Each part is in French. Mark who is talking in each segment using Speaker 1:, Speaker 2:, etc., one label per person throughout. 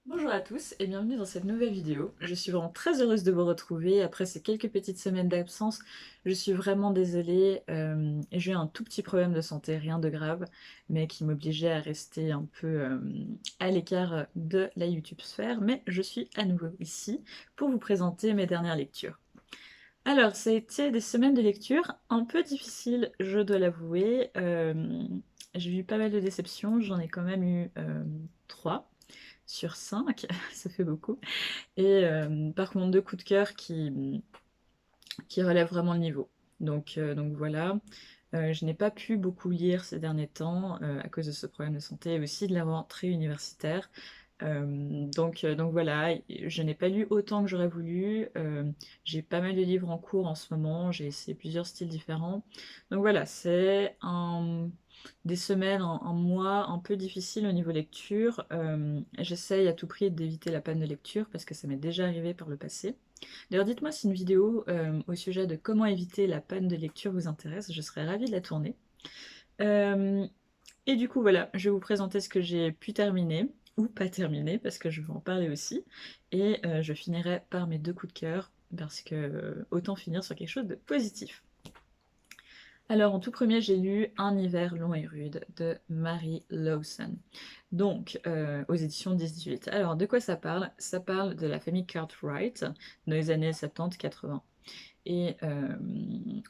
Speaker 1: Bonjour à tous et bienvenue dans cette nouvelle vidéo. Je suis vraiment très heureuse de vous retrouver après ces quelques petites semaines d'absence. Je suis vraiment désolée, j'ai eu un tout petit problème de santé, rien de grave, mais qui m'obligeait à rester un peu à l'écart de la YouTube sphère, mais je suis à nouveau ici pour vous présenter mes dernières lectures. Alors, ça a été des semaines de lecture un peu difficiles, je dois l'avouer. J'ai eu pas mal de déceptions, j'en ai quand même eu 3 sur 5, ça fait beaucoup. Et par contre, deux coups de cœur qui relèvent vraiment le niveau. Donc voilà. Je n'ai pas pu beaucoup lire ces derniers temps à cause de ce problème de santé et aussi de la rentrée universitaire. Donc voilà, je n'ai pas lu autant que j'aurais voulu. J'ai pas mal de livres en cours en ce moment, j'ai essayé plusieurs styles différents. Donc voilà, c'est des semaines, un mois un peu difficile au niveau lecture. J'essaye à tout prix d'éviter la panne de lecture parce que ça m'est déjà arrivé par le passé. D'ailleurs, dites-moi si une vidéo au sujet de comment éviter la panne de lecture vous intéresse, je serais ravie de la tourner. Euh, et du coup, voilà, je vais vous présenter ce que j'ai pu terminer, ou pas terminer, parce que je vais en parler aussi. Et je finirai par mes deux coups de cœur, parce que autant finir sur quelque chose de positif. Alors, en tout premier, j'ai lu Un hiver long et rude de Mary Lawson, donc aux éditions 10-18. Alors, de quoi ça parle? Ça parle de la famille Cartwright dans les années 70-80 et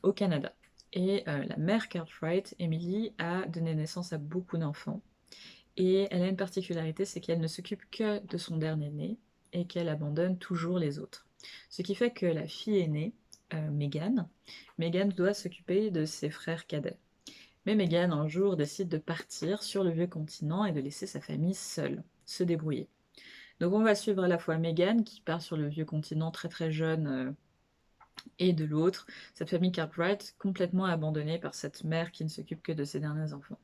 Speaker 1: au Canada. Et la mère Cartwright, Emily, a donné naissance à beaucoup d'enfants. Et elle a une particularité, c'est qu'elle ne s'occupe que de son dernier-né et qu'elle abandonne toujours les autres. Ce qui fait que la fille aînée, Megan doit s'occuper de ses frères cadets. Mais Megan, un jour, décide de partir sur le vieux continent et de laisser sa famille seule, se débrouiller. Donc on va suivre à la fois Megan, qui part sur le vieux continent très très jeune, et de l'autre, cette famille Cartwright complètement abandonnée par cette mère qui ne s'occupe que de ses derniers enfants.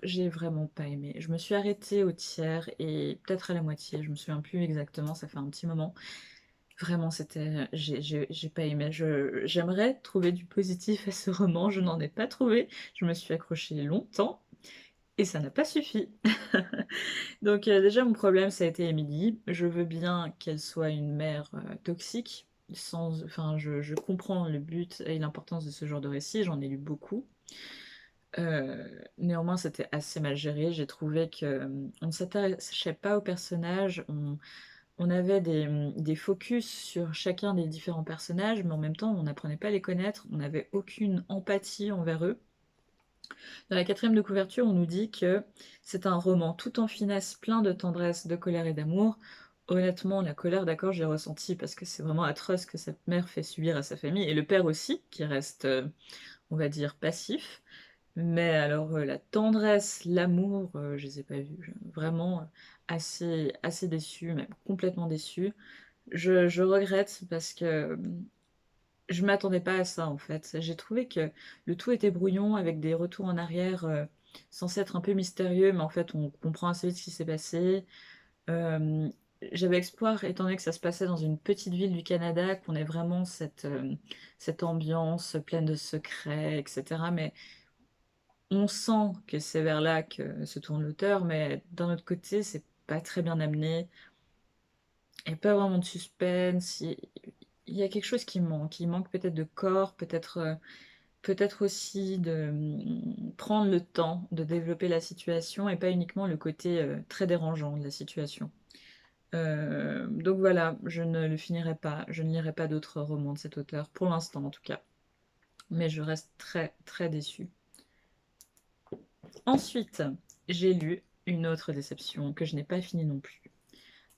Speaker 1: J'ai vraiment pas aimé. Je me suis arrêtée au tiers et peut-être à la moitié, je me souviens plus exactement, ça fait un petit moment. Vraiment, c'était, j'ai pas aimé. J'aimerais trouver du positif à ce roman, je n'en ai pas trouvé. Je me suis accrochée longtemps et ça n'a pas suffi. Donc déjà, mon problème, ça a été Emily. Je veux bien qu'elle soit une mère toxique. Enfin, je comprends le but et l'importance de ce genre de récit, j'en ai lu beaucoup. Néanmoins, c'était assez mal géré. J'ai trouvé que on ne s'attachait pas aux personnages, on avait des focus sur chacun des différents personnages, mais en même temps, on n'apprenait pas à les connaître, on n'avait aucune empathie envers eux. Dans la quatrième de couverture, on nous dit que c'est un roman tout en finesse, plein de tendresse, de colère et d'amour. Honnêtement, la colère, d'accord, j'ai ressenti parce que c'est vraiment atroce ce que cette mère fait subir à sa famille, et le père aussi, qui reste, on va dire, passif. Mais alors, la tendresse, l'amour, je les ai pas vus. Vraiment assez déçue, même complètement déçue. Je regrette parce que je m'attendais pas à ça en fait. J'ai trouvé que le tout était brouillon avec des retours en arrière censés être un peu mystérieux, mais en fait on comprend assez vite ce qui s'est passé. Euh, J'avais espoir, étant donné que ça se passait dans une petite ville du Canada, qu'on ait vraiment cette ambiance pleine de secrets, etc. Mais on sent que c'est vers là que se tourne l'auteur, mais d'un autre côté, c'est pas très bien amené. Il n'y a pas vraiment de suspense. Il y a quelque chose qui manque. Il manque peut-être de corps, peut-être aussi de prendre le temps de développer la situation et pas uniquement le côté très dérangeant de la situation. Donc voilà, je ne le finirai pas. Je ne lirai pas d'autres romans de cet auteur, pour l'instant en tout cas. Mais je reste très très déçue. Ensuite, j'ai lu une autre déception que je n'ai pas finie non plus.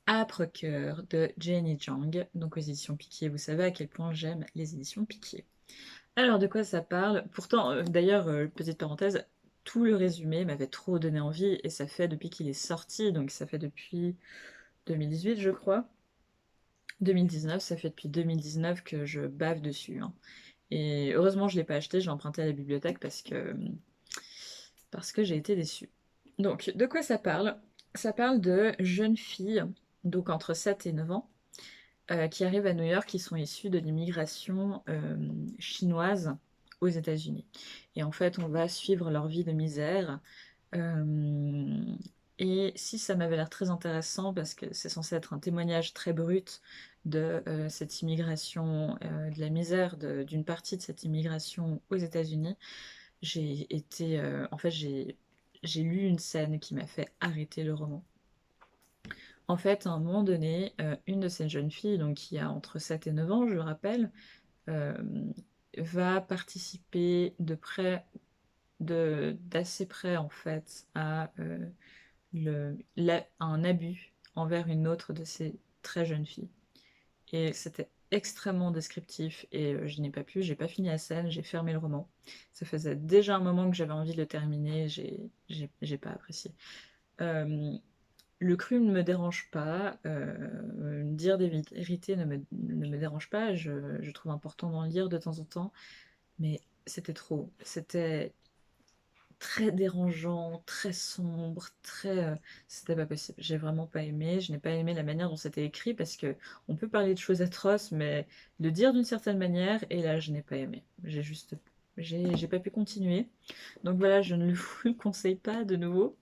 Speaker 1: Âpre cœur de Jenny Jang, donc aux éditions Piquier. Vous savez à quel point j'aime les éditions Piquier. Alors, de quoi ça parle? Pourtant, d'ailleurs, petite parenthèse, tout le résumé m'avait trop donné envie et ça fait depuis qu'il est sorti, donc ça fait depuis 2018, je crois. 2019, ça fait depuis 2019 que je bave dessus, hein. Et heureusement, je ne l'ai pas acheté, je l'ai emprunté à la bibliothèque parce que j'ai été déçue. Donc, de quoi ça parle? Ça parle de jeunes filles, donc entre 7 et 9 ans, qui arrivent à New York, qui sont issues de l'immigration chinoise aux États-Unis. Et en fait, on va suivre leur vie de misère. Euh, Et si ça m'avait l'air très intéressant, parce que c'est censé être un témoignage très brut de cette immigration, de la misère d'une partie de cette immigration aux États-Unis, en fait, j'ai lu une scène qui m'a fait arrêter le roman. En fait, à un moment donné, une de ces jeunes filles, donc qui a entre 7 et 9 ans, je le rappelle, euh, va participer d'assez près en fait à un abus envers une autre de ces très jeunes filles. Et c'était extrêmement descriptif et je n'ai pas pu, j'ai pas fini la scène, j'ai fermé le roman. Ça faisait déjà un moment que j'avais envie de le terminer, j'ai pas apprécié. Euh, le cru ne me dérange pas, dire des vérités ne me dérange pas, je trouve important d'en lire de temps en temps, mais c'était trop. C'était très dérangeant, très sombre, c'était pas possible. J'ai vraiment pas aimé. Je n'ai pas aimé la manière dont c'était écrit parce que on peut parler de choses atroces, mais le dire d'une certaine manière, et là, je n'ai pas aimé. J'ai pas pu continuer. Donc voilà, je ne vous le conseille pas de nouveau.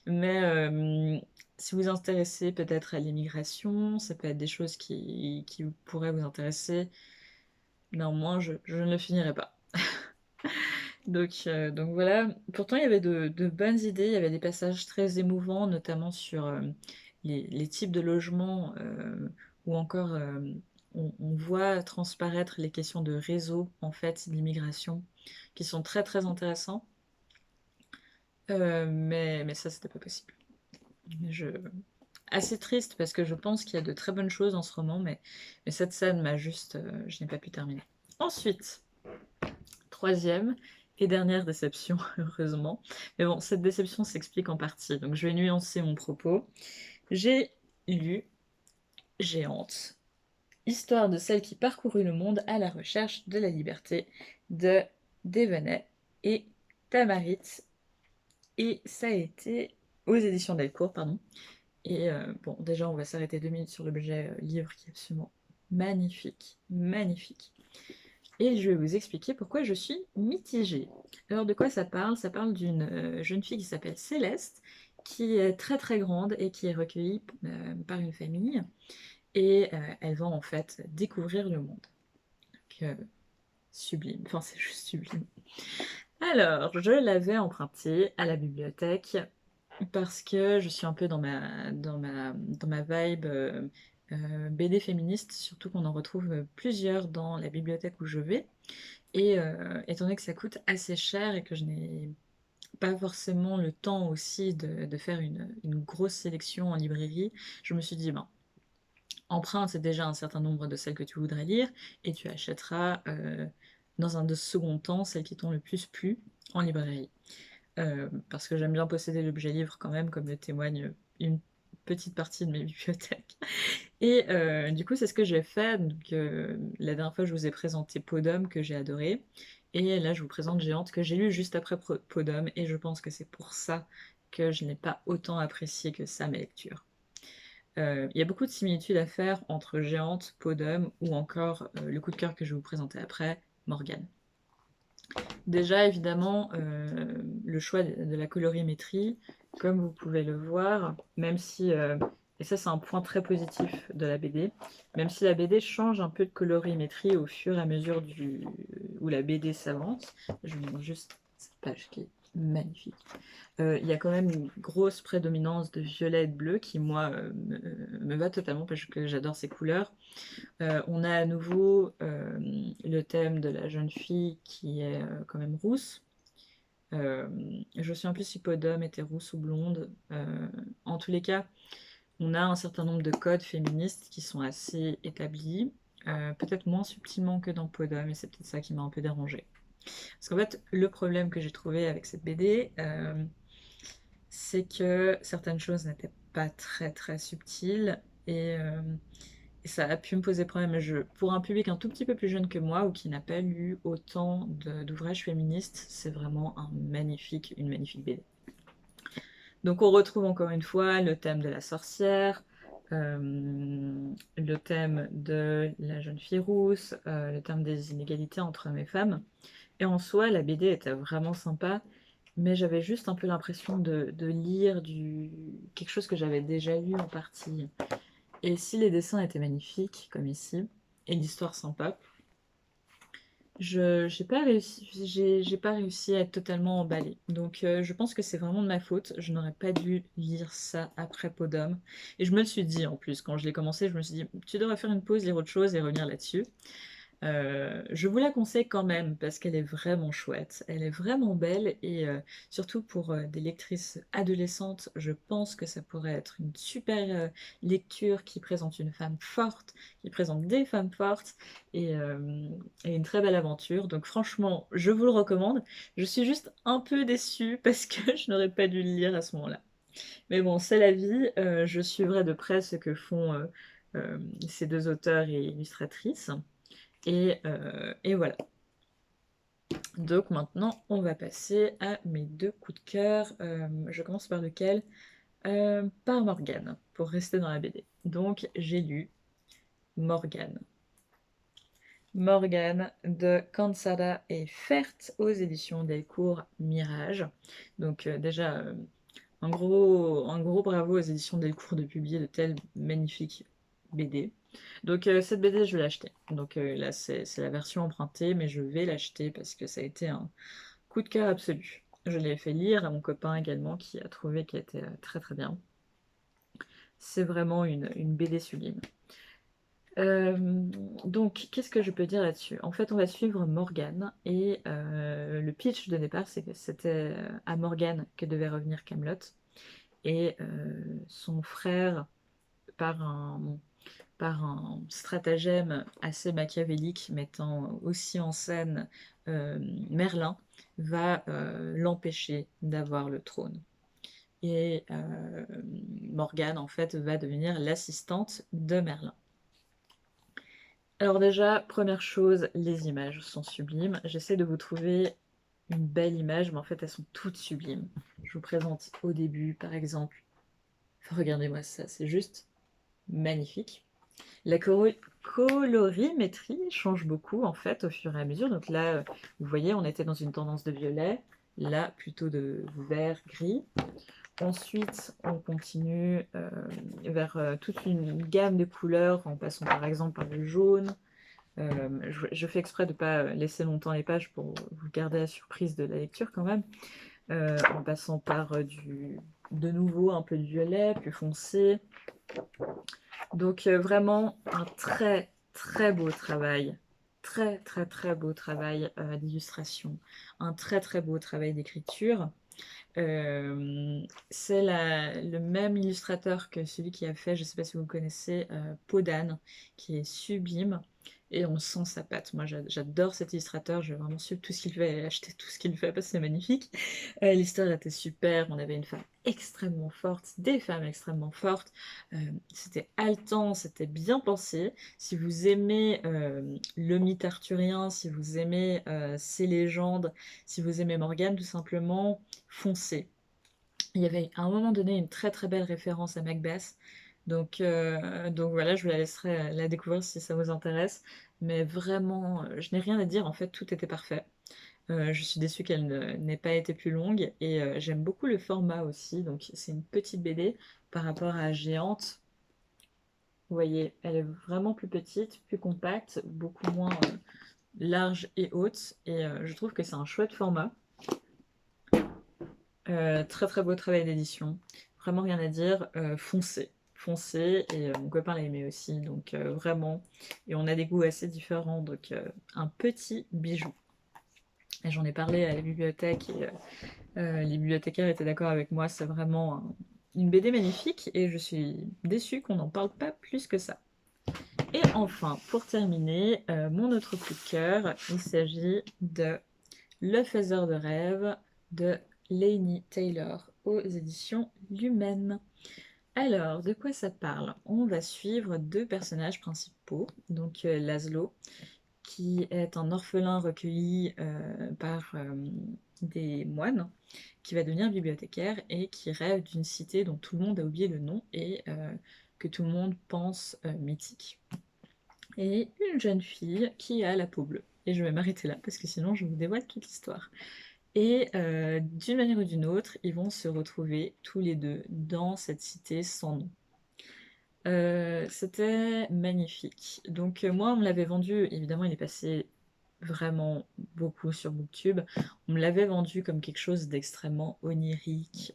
Speaker 1: Mais si vous vous intéressez peut-être à l'immigration, ça peut être des choses qui pourraient vous intéresser. Néanmoins, je ne le finirai pas. Donc voilà, pourtant il y avait de bonnes idées, il y avait des passages très émouvants, notamment sur les types de logements, ou encore on voit transparaître les questions de réseau, en fait, d'immigration, qui sont très très intéressants. Mais ça, c'était pas possible. Je... Assez triste parce que je pense qu'il y a de très bonnes choses dans ce roman, mais cette scène m'a juste... je n'ai pas pu terminer. Ensuite, troisième et dernière déception, heureusement. Mais bon, cette déception s'explique en partie, donc je vais nuancer mon propos. J'ai lu Géante, histoire de celle qui parcourut le monde à la recherche de la liberté de Dévenet et Tamarit, et ça a été aux éditions Delcourt, pardon. Et bon, déjà, on va s'arrêter 2 minutes sur l'objet livre qui est absolument magnifique, magnifique. Et je vais vous expliquer pourquoi je suis mitigée. Alors de quoi ça parle? Ça parle d'une jeune fille qui s'appelle Céleste, qui est très très grande et qui est recueillie par une famille. Et elle va en fait découvrir le monde. Donc, sublime, enfin c'est juste sublime. Alors, je l'avais emprunté à la bibliothèque parce que je suis un peu dans ma vibe BD féministe, surtout qu'on en retrouve plusieurs dans la bibliothèque où je vais. Et étant donné que ça coûte assez cher et que je n'ai pas forcément le temps aussi de faire une grosse sélection en librairie, je me suis dit, ben, emprunte déjà un certain nombre de celles que tu voudrais lire et tu achèteras dans un de second temps celles qui t'ont le plus plu en librairie. Parce que j'aime bien posséder l'objet livre quand même, comme le témoigne une petite partie de mes bibliothèques. Et du coup, c'est ce que j'ai fait. Donc, la dernière fois, je vous ai présenté Podum, que j'ai adoré. Et là, je vous présente Géante, que j'ai lu juste après Podum. Et je pense que c'est pour ça que je n'ai pas autant apprécié que ça mes lectures. Il y a beaucoup de similitudes à faire entre Géante, Podum, ou encore le coup de cœur que je vais vous présenter après, Morgane. Déjà, évidemment, le choix de la colorimétrie, comme vous pouvez le voir, même si, et ça c'est un point très positif de la BD, même si la BD change un peu de colorimétrie au fur et à mesure où la BD s'avance, je vous montre juste cette page qui est magnifique. Il y a quand même une grosse prédominance de violet et de bleu qui, moi, me va totalement parce que j'adore ces couleurs. On a à nouveau le thème de la jeune fille qui est quand même rousse. Je sais un peu si Podum était rousse ou blonde. En tous les cas, on a un certain nombre de codes féministes qui sont assez établis, peut-être moins subtilement que dans Podum, et c'est peut-être ça qui m'a un peu dérangée. Parce qu'en fait, le problème que j'ai trouvé avec cette BD, c'est que certaines choses n'étaient pas très très subtiles, et ça a pu me poser problème. Pour un public un tout petit peu plus jeune que moi ou qui n'a pas lu autant d'ouvrages féministes, c'est vraiment une magnifique BD. Donc on retrouve encore une fois le thème de la sorcière, le thème de la jeune fille rousse, le thème des inégalités entre hommes et femmes. Et en soi, la BD était vraiment sympa, mais j'avais juste un peu l'impression de lire quelque chose que j'avais déjà lu en partie. Et si les dessins étaient magnifiques, comme ici, et l'histoire sympa, j'ai pas réussi à être totalement emballée. Donc je pense que c'est vraiment de ma faute. Je n'aurais pas dû lire ça après Peau d'homme. Et je me le suis dit en plus, quand je l'ai commencé, je me suis dit, tu devrais faire une pause, lire autre chose et revenir là-dessus. Je vous la conseille quand même parce qu'elle est vraiment chouette, elle est vraiment belle et surtout pour des lectrices adolescentes, je pense que ça pourrait être une super lecture qui présente une femme forte, qui présente des femmes fortes et, euh, et une très belle aventure. Donc franchement, je vous le recommande. Je suis juste un peu déçue parce que je n'aurais pas dû le lire à ce moment-là. Mais bon, c'est la vie, je suivrai de près ce que font ces deux auteurs et illustratrices. Et voilà. Donc maintenant, on va passer à mes deux coups de cœur. Je commence par lequel? Par Morgane, pour rester dans la BD. Donc j'ai lu Morgane. Morgane de Kansada et Fert aux éditions Delcourt Mirage. Donc déjà, un gros bravo aux éditions Delcourt de publier de telles magnifiques BD. Donc cette BD, je vais l'acheter. Donc là, c'est la version empruntée, mais je vais l'acheter parce que ça a été un coup de cœur absolu. Je l'ai fait lire à mon copain également qui a trouvé qu'elle était très très bien. C'est vraiment une BD sublime. Euh, donc, qu'est-ce que je peux dire là-dessus? En fait, on va suivre Morgane et le pitch de départ, c'est que c'était à Morgane que devait revenir Camelot et son frère, par un stratagème assez machiavélique mettant aussi en scène Merlin, va l'empêcher d'avoir le trône. Et Morgane, en fait, va devenir l'assistante de Merlin. Alors déjà, première chose, les images sont sublimes. J'essaie de vous trouver une belle image, mais en fait, elles sont toutes sublimes. Je vous présente au début, par exemple. Regardez-moi ça, c'est juste magnifique. La colorimétrie change beaucoup en fait au fur et à mesure. Donc là, vous voyez, on était dans une tendance de violet, là plutôt de vert-gris. Ensuite, on continue vers toute une gamme de couleurs en passant par exemple par le jaune. Je fais exprès de ne pas laisser longtemps les pages pour vous garder la surprise de la lecture quand même. En passant par de nouveau un peu de violet, plus foncé. Donc vraiment un très très beau travail, très très très beau travail d'illustration, un très très beau travail d'écriture. C'est le même illustrateur que celui qui a fait, je ne sais pas si vous connaissez, Peau d'âne, qui est sublime. Et on sent sa patte. Moi, j'adore cet illustrateur. Je vais vraiment suivre tout ce qu'il fait et acheter tout ce qu'il fait parce que c'est magnifique. L'histoire était super. On avait une femme extrêmement forte, des femmes extrêmement fortes. C'était haletant, c'était bien pensé. Si vous aimez le mythe arthurien, si vous aimez ces légendes, si vous aimez Morgane, tout simplement, foncez. Il y avait à un moment donné une très très belle référence à Macbeth. Donc voilà, je vous la laisserai la découvrir si ça vous intéresse. Mais vraiment, je n'ai rien à dire, en fait, tout était parfait. Je suis déçue qu'elle n'ait pas été plus longue et j'aime beaucoup le format aussi. Donc c'est une petite BD par rapport à Géante. Vous voyez, elle est vraiment plus petite, plus compacte, beaucoup moins large et haute. Et je trouve que c'est un chouette format. Très très beau travail d'édition. Vraiment rien à dire. Foncez. Foncez. Et mon copain l'a aimé aussi. Donc vraiment. Et on a des goûts assez différents. Donc un petit bijou. Et j'en ai parlé à la bibliothèque. Et les bibliothécaires étaient d'accord avec moi. C'est vraiment une BD magnifique. Et je suis déçue qu'on n'en parle pas plus que ça. Et enfin, pour terminer, mon autre coup de cœur, il s'agit de Le Faiseur de rêves de Laini Taylor aux éditions Lumen. Alors, de quoi ça parle? On va suivre deux personnages principaux, donc Laszlo, qui est un orphelin recueilli par des moines, qui va devenir bibliothécaire et qui rêve d'une cité dont tout le monde a oublié le nom et que tout le monde pense mythique. Et une jeune fille qui a la peau bleue. Et je vais m'arrêter là parce que sinon je vous dévoile toute l'histoire. Et d'une manière ou d'une autre, ils vont se retrouver tous les deux dans cette cité sans nom. C'était magnifique. Donc moi, on me l'avait vendu, évidemment, il est passé vraiment beaucoup sur BookTube. On me l'avait vendu comme quelque chose d'extrêmement onirique,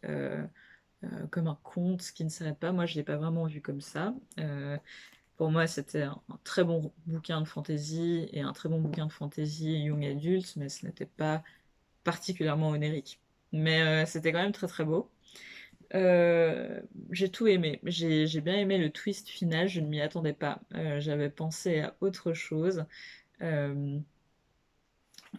Speaker 1: comme un conte qui ne s'arrête pas. Moi, je l'ai pas vraiment vu comme ça. Pour moi, c'était un très bon bouquin de fantasy et un très bon bouquin de fantasy young adulte, mais ce n'était pas particulièrement onirique. Mais c'était quand même très très beau. J'ai tout aimé. J'ai bien aimé le twist final, je ne m'y attendais pas. J'avais pensé à autre chose. Euh,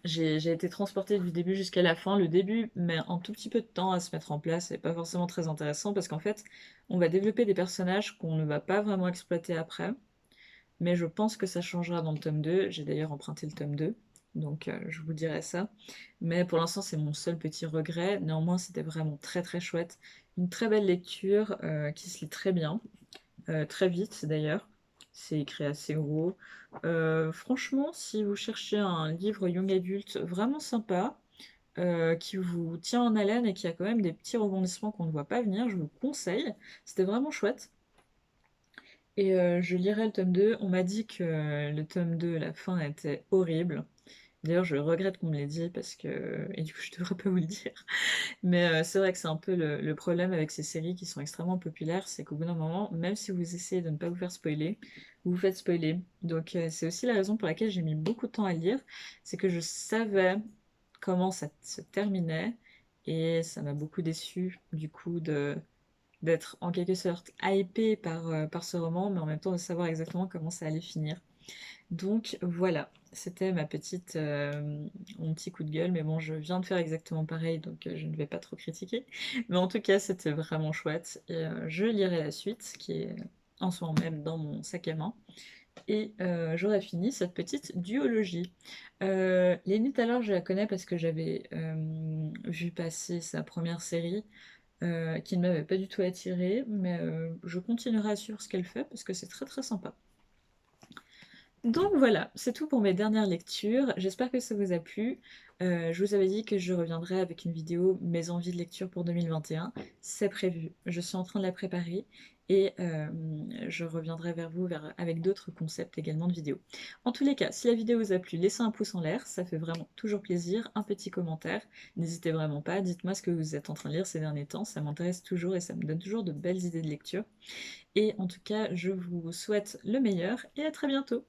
Speaker 1: j'ai été transportée du début jusqu'à la fin. Le début met un tout petit peu de temps à se mettre en place. C'est pas forcément très intéressant parce qu'en fait, on va développer des personnages qu'on ne va pas vraiment exploiter après. Mais je pense que ça changera dans le tome 2. J'ai d'ailleurs emprunté le tome 2, donc je vous dirai ça. Mais pour l'instant, c'est mon seul petit regret. Néanmoins, c'était vraiment très très chouette. Une très belle lecture qui se lit très bien, très vite d'ailleurs. C'est écrit assez gros. Franchement, si vous cherchez un livre young adulte vraiment sympa, qui vous tient en haleine et qui a quand même des petits rebondissements qu'on ne voit pas venir, je vous le conseille. C'était vraiment chouette. Et je lirai le tome 2. On m'a dit que le tome 2, la fin était horrible. D'ailleurs, je regrette qu'on me l'ait dit parce que... Et du coup, je devrais pas vous le dire. Mais c'est vrai que c'est un peu le problème avec ces séries qui sont extrêmement populaires, c'est qu'au bout d'un moment, même si vous essayez de ne pas vous faire spoiler, vous vous faites spoiler. Donc c'est aussi la raison pour laquelle j'ai mis beaucoup de temps à lire, c'est que je savais comment ça se terminait et ça m'a beaucoup déçu du coup d'être en quelque sorte hypée par ce roman, mais en même temps de savoir exactement comment ça allait finir. Donc voilà, c'était mon petit coup de gueule, mais bon, je viens de faire exactement pareil, donc je ne vais pas trop critiquer. Mais en tout cas, c'était vraiment chouette, et je lirai la suite, qui est en ce moment même dans mon sac à main, et j'aurai fini cette petite duologie. Lénine, tout à l'heure, je la connais parce que j'avais vu passer sa première série, qui ne m'avait pas du tout attirée, mais je continuerai à suivre ce qu'elle fait parce que c'est très très sympa. Donc voilà, c'est tout pour mes dernières lectures. J'espère que ça vous a plu. Je vous avais dit que je reviendrai avec une vidéo mes envies de lecture pour 2021. C'est prévu. Je suis en train de la préparer et je reviendrai vers vous avec d'autres concepts également de vidéos. En tous les cas, si la vidéo vous a plu, laissez un pouce en l'air, ça fait vraiment toujours plaisir. Un petit commentaire, n'hésitez vraiment pas. Dites-moi ce que vous êtes en train de lire ces derniers temps, ça m'intéresse toujours et ça me donne toujours de belles idées de lecture. Et en tout cas, je vous souhaite le meilleur et à très bientôt.